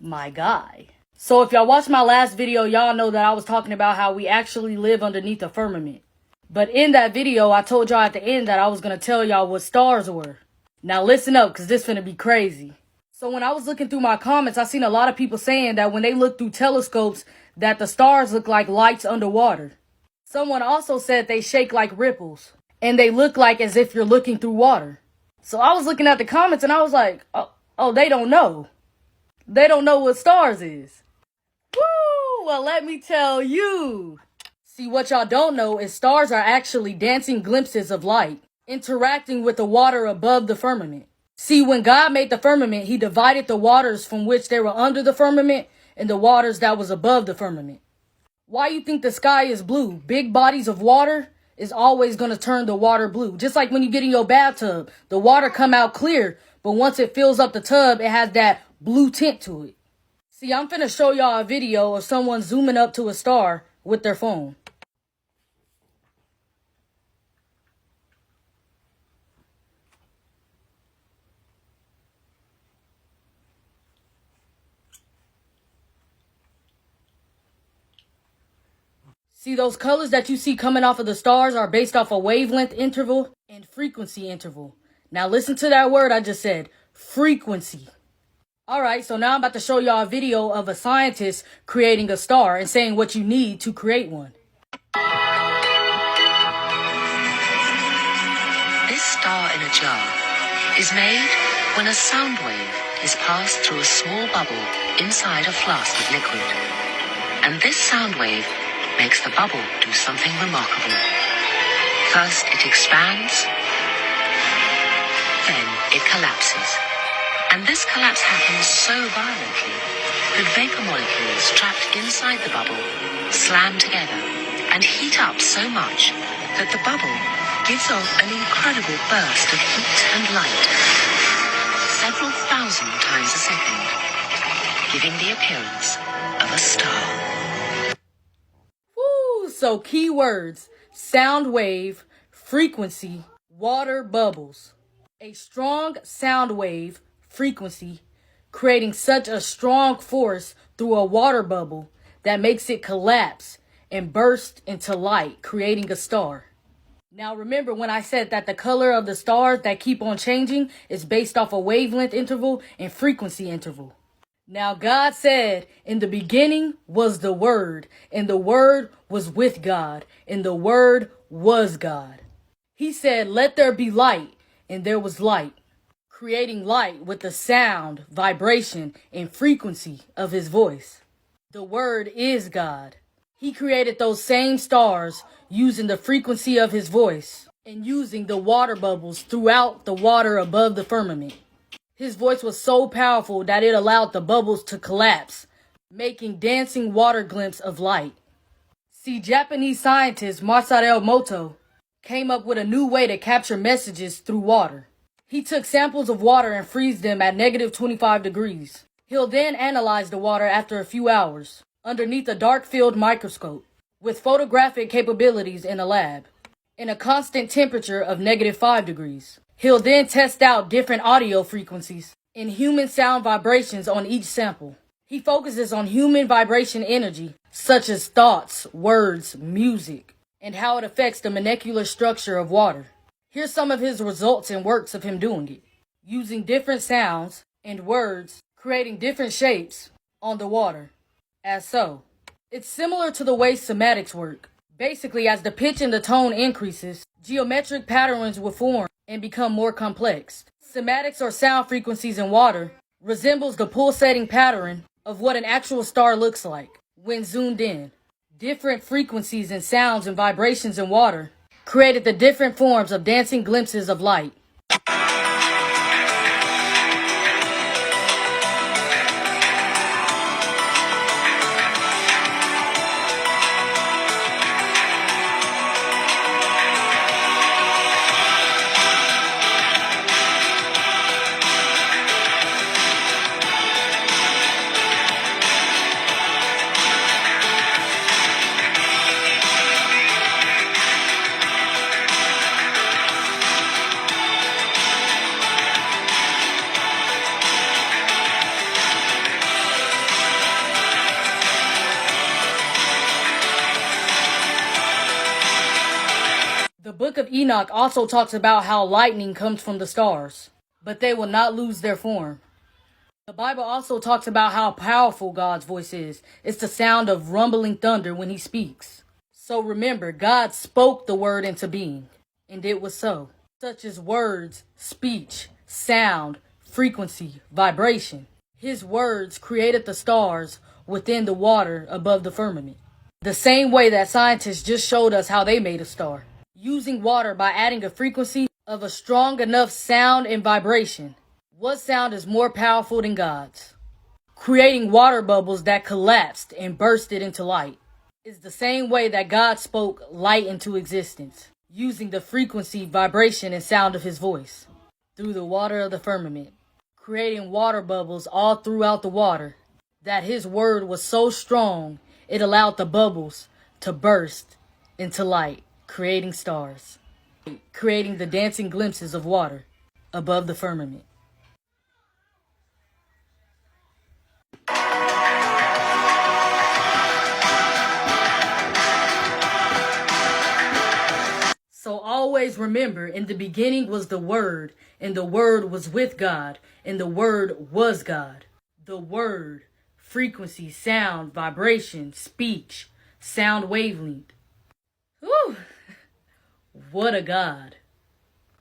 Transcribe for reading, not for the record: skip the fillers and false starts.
my guy. So if y'all watched my last video, y'all know that I was talking about how we actually live underneath the firmament. But in that video, I told y'all at the end that I was going to tell y'all what stars were. Now listen up, because this finna be crazy. So when I was looking through my comments, I seen a lot of people saying that when they look through telescopes, that the stars look like lights underwater. Someone also said they shake like ripples, and they look like as if you're looking through water. So I was looking at the comments and I was like, oh, they don't know. They don't know what stars is. Woo! Well, let me tell you. See, what y'all don't know is stars are actually dancing glimpses of light, interacting with the water above the firmament. See, when God made the firmament, he divided the waters from which they were under the firmament and the waters that was above the firmament. Why you think the sky is blue? Big bodies of water is always going to turn the water blue. Just like when you get in your bathtub, the water come out clear, but once it fills up the tub, it has that blue tint to it. See, I'm finna show y'all a video of someone zooming up to a star with their phone. See, those colors that you see coming off of the stars are based off a wavelength interval and frequency interval. Now listen to that word I just said, frequency. Alright, so now I'm about to show y'all a video of a scientist creating a star and saying what you need to create one. This star in a jar is made when a sound wave is passed through a small bubble inside a flask of liquid. And this sound wave makes the bubble do something remarkable. First it expands, then it collapses. And this collapse happens so violently that vapor molecules trapped inside the bubble slam together and heat up so much that the bubble gives off an incredible burst of heat and light, several thousand times a second, giving the appearance of a star. So key words, sound wave, frequency, water bubbles. A strong sound wave, frequency, creating such a strong force through a water bubble that makes it collapse and burst into light, creating a star. Now remember when I said that the color of the stars that keep on changing is based off a wavelength interval and frequency interval. Now God said, in the beginning was the Word, and the Word was with God, and the Word was God. He said, let there be light, and there was light, creating light with the sound, vibration, and frequency of his voice. The Word is God. He created those same stars using the frequency of his voice and using the water bubbles throughout the water above the firmament. His voice was so powerful that it allowed the bubbles to collapse, making dancing water glimpses of light. See, Japanese scientist Masaru Emoto came up with a new way to capture messages through water. He took samples of water and freeze them at -25 degrees. He'll then analyze the water after a few hours underneath a dark field microscope with photographic capabilities in a lab in a constant temperature of -5 degrees. He'll then test out different audio frequencies and human sound vibrations on each sample. He focuses on human vibration energy, such as thoughts, words, music, and how it affects the molecular structure of water. Here's some of his results and works of him doing it, using different sounds and words, creating different shapes on the water, as so. It's similar to the way semantics work. Basically, as the pitch and the tone increases, geometric patterns will form and become more complex. Semantics or sound frequencies in water resembles the pulsating pattern of what an actual star looks like when zoomed in. Different frequencies and sounds and vibrations in water created the different forms of dancing glimpses of light. The book of Enoch also talks about how lightning comes from the stars, but they will not lose their form. The Bible also talks about how powerful God's voice is. It's the sound of rumbling thunder when he speaks. So remember, God spoke the word into being, and it was so. Such as words, speech, sound, frequency, vibration. His words created the stars within the water above the firmament. The same way that scientists just showed us how they made a star. Using water by adding a frequency of a strong enough sound and vibration. What sound is more powerful than God's? Creating water bubbles that collapsed and bursted into light is the same way that God spoke light into existence, using the frequency, vibration, and sound of his voice through the water of the firmament, creating water bubbles all throughout the water, that his word was so strong it allowed the bubbles to burst into light, creating stars, creating the dancing glimpses of water above the firmament. So always remember, in the beginning was the Word, and the Word was with God, and the Word was God. The Word, frequency, sound, vibration, speech, sound wavelength. Whew! What a God.